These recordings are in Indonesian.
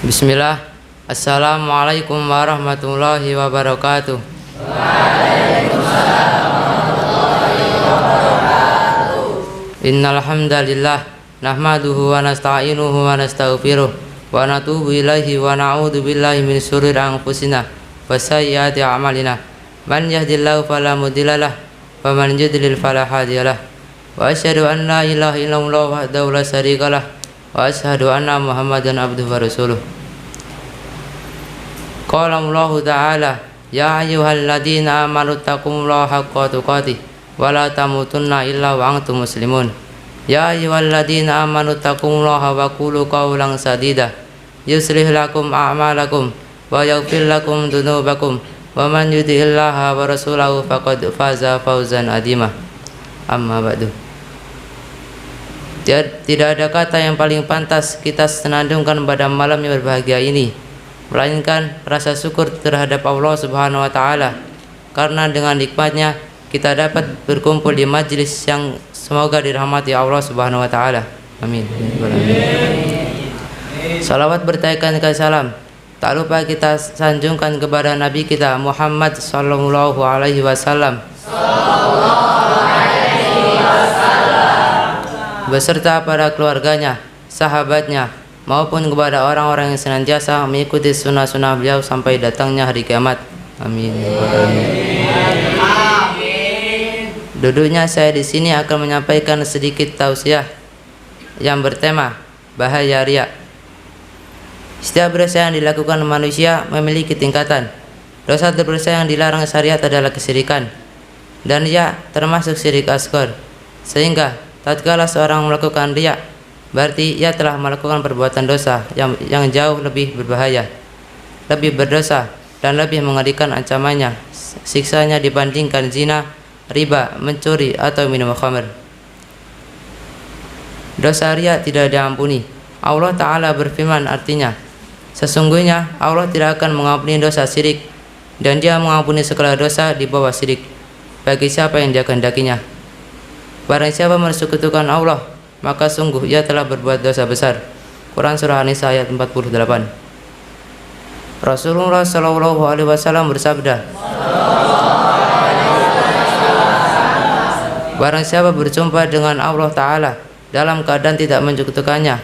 Bismillah. Assalamualaikum warahmatullahi wabarakatuh. Innal hamdalillah nahmaduhu wa nasta'inuhu wa nastaghfiruh wa natubu ilaihi wa na'udzu billahi min syururi anfusina wa sayyiati a'malina. Man yahdihillahu fala mudhillalah wa man yudlil fala hadiyalah. Wa asyhadu an la ilaha illallah wahdahu la syarikalah wa asyhadu anna Muhammadan abduhu wa rasuluh. Qala Allahu ta'ala ya ayyuhalladzina amanu taqullaha haqqa tuqatih wa la tamutunna illa wa antum muslimun. Ya ayyuhalladzina amanu taqullaha wa qulu qawlan sadida yuslih lakum a'malakum wa yaghfir lakum dzunubakum wa man yuti'illaha wa rasulahu faqad faza fawzan adzima. Amma ba'du. Tidak ada kata yang paling pantas kita senandungkan pada malam yang berbahagia ini melainkan rasa syukur terhadap Allah Subhanahu wa taala, karena dengan nikmatnya kita dapat berkumpul di majlis yang semoga dirahmati Allah Subhanahu wa taala. Amin. Salawat bertaikan ke salam tak lupa kita sanjungkan kepada Nabi kita Muhammad sallallahu alaihi wasallam beserta para keluarganya, sahabatnya, maupun kepada orang-orang yang senantiasa mengikuti sunnah-sunnah beliau sampai datangnya hari kiamat. Amin. Duduknya saya di sini akan menyampaikan sedikit tausiah yang bertema bahaya riya. Setiap dosa yang dilakukan manusia memiliki tingkatan. Dosa terbesar yang dilarang syariat adalah kesyirikan, dan riya termasuk syirik asghar. Sehingga tatkala seorang melakukan riya, berarti ia telah melakukan perbuatan dosa yang jauh lebih berbahaya, lebih berdosa, dan lebih mengerikan ancamannya, siksanya dibandingkan zina, riba, mencuri, atau minum khamr. Dosa riya tidak diampuni. Allah Ta'ala berfirman artinya, sesungguhnya Allah tidak akan mengampuni dosa syirik, dan Dia mengampuni segala dosa di bawah syirik bagi siapa yang Dia kehendakinya. Barang siapa mensekutukan Allah, maka sungguh ia telah berbuat dosa besar. Quran Surah An-Nisa ayat 48. Rasulullah Shallallahu Alaihi Wasallam bersabda, barang siapa berjumpa dengan Allah Ta'ala dalam keadaan tidak menyekutukannya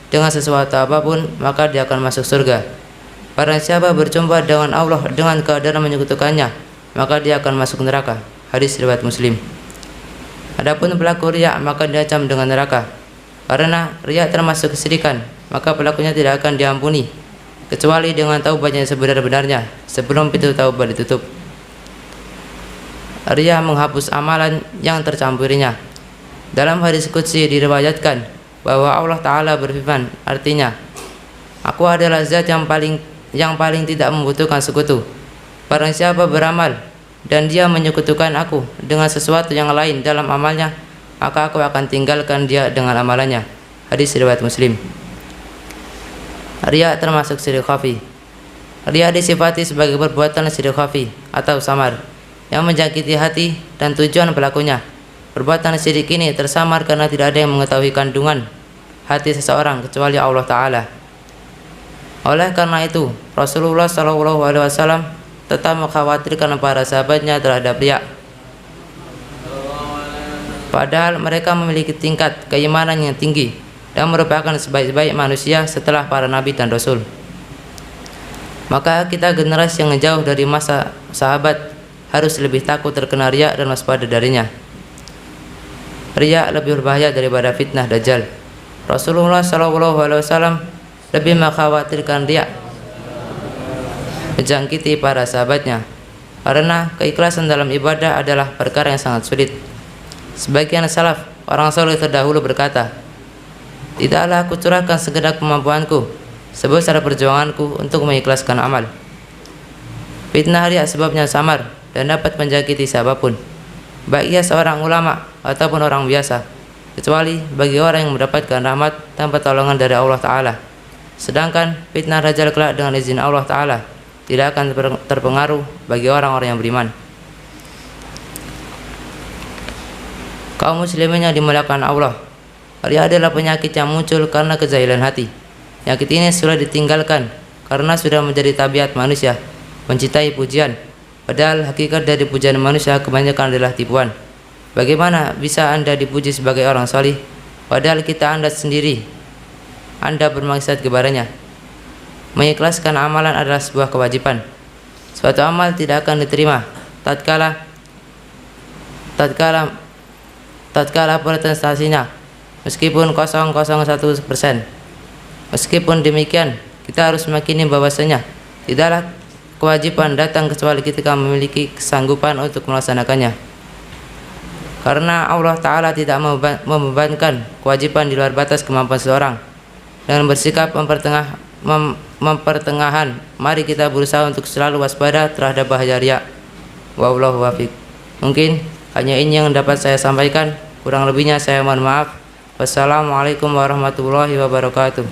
dengan sesuatu apapun, maka dia akan masuk surga. Barang siapa berjumpa dengan Allah dengan keadaan menyekutukannya, maka dia akan masuk neraka. Hadis riwayat Muslim. Adapun pelaku riya, maka diancam dengan neraka. Karena riya termasuk kesyirikan, maka pelakunya tidak akan diampuni kecuali dengan taubat yang sebenar-benarnya sebelum pintu taubat ditutup. Riya menghapus amalan yang tercampurinya. Dalam hadis qudsi diriwayatkan bahwa Allah Ta'ala berfirman artinya, aku adalah zat yang paling tidak membutuhkan sekutu. Barang siapa beramal dan dia menyekutukan aku dengan sesuatu yang lain dalam amalnya, maka aku akan tinggalkan dia dengan amalannya. Hadis riwayat Muslim. Riya termasuk syirik khafi. Riya disifati sebagai perbuatan syirik khafi atau samar yang menjangkiti hati dan tujuan pelakunya. Perbuatan syirik ini tersamar karena tidak ada yang mengetahui kandungan hati seseorang kecuali Allah Ta'ala. Oleh karena itu, Rasulullah SAW tetap mengkhawatirkan para sahabatnya terhadap riya. Padahal mereka memiliki tingkat keimanan yang tinggi dan merupakan sebaik-baik manusia setelah para nabi dan rasul. Maka kita generasi yang jauh dari masa sahabat harus lebih takut terkena riya dan waspada darinya. Riya lebih berbahaya daripada fitnah dajjal. Rasulullah SAW lebih mengkhawatirkan riya menjangkiti para sahabatnya, karena keikhlasan dalam ibadah adalah perkara yang sangat sulit. Sebagian salaf, orang saleh terdahulu berkata, tidaklah aku curahkan segenap kemampuanku sebesar perjuanganku untuk mengikhlaskan amal. Fitnah riya sebabnya samar dan dapat menjangkiti siapapun, baik ia seorang ulama ataupun orang biasa, kecuali bagi orang yang mendapatkan rahmat tanpa pertolongan dari Allah Ta'ala. Sedangkan fitnah dajjal kelak dengan izin Allah Ta'ala tidak akan terpengaruh bagi orang-orang yang beriman. Kaum muslimin yang dimuliakan Allah, Ria adalah penyakit yang muncul karena kejahilan hati. Penyakit ini sudah ditinggalkan karena sudah menjadi tabiat manusia mencintai pujian, padahal hakikat dari pujian manusia kebanyakan adalah tipuan. Bagaimana bisa Anda dipuji sebagai orang salih, padahal kita Anda sendiri Anda bermaksud kepadanya? Mengikhlaskan amalan adalah sebuah kewajiban. Suatu amal tidak akan diterima tatkala presentasinya meskipun 0,01%. Meskipun demikian, kita harus meyakini bahwasanya tidaklah kewajiban datang kecuali ketika memiliki kesanggupan untuk melaksanakannya. Karena Allah Ta'ala tidak membebankan kewajiban di luar batas kemampuan seseorang. Dengan bersikap mempertengahan, mari kita berusaha untuk selalu waspada terhadap bahaya riya. Wallahu wafiq. Mungkin hanya ini yang dapat saya sampaikan. Kurang lebihnya saya mohon maaf. Wassalamualaikum warahmatullahi wabarakatuh.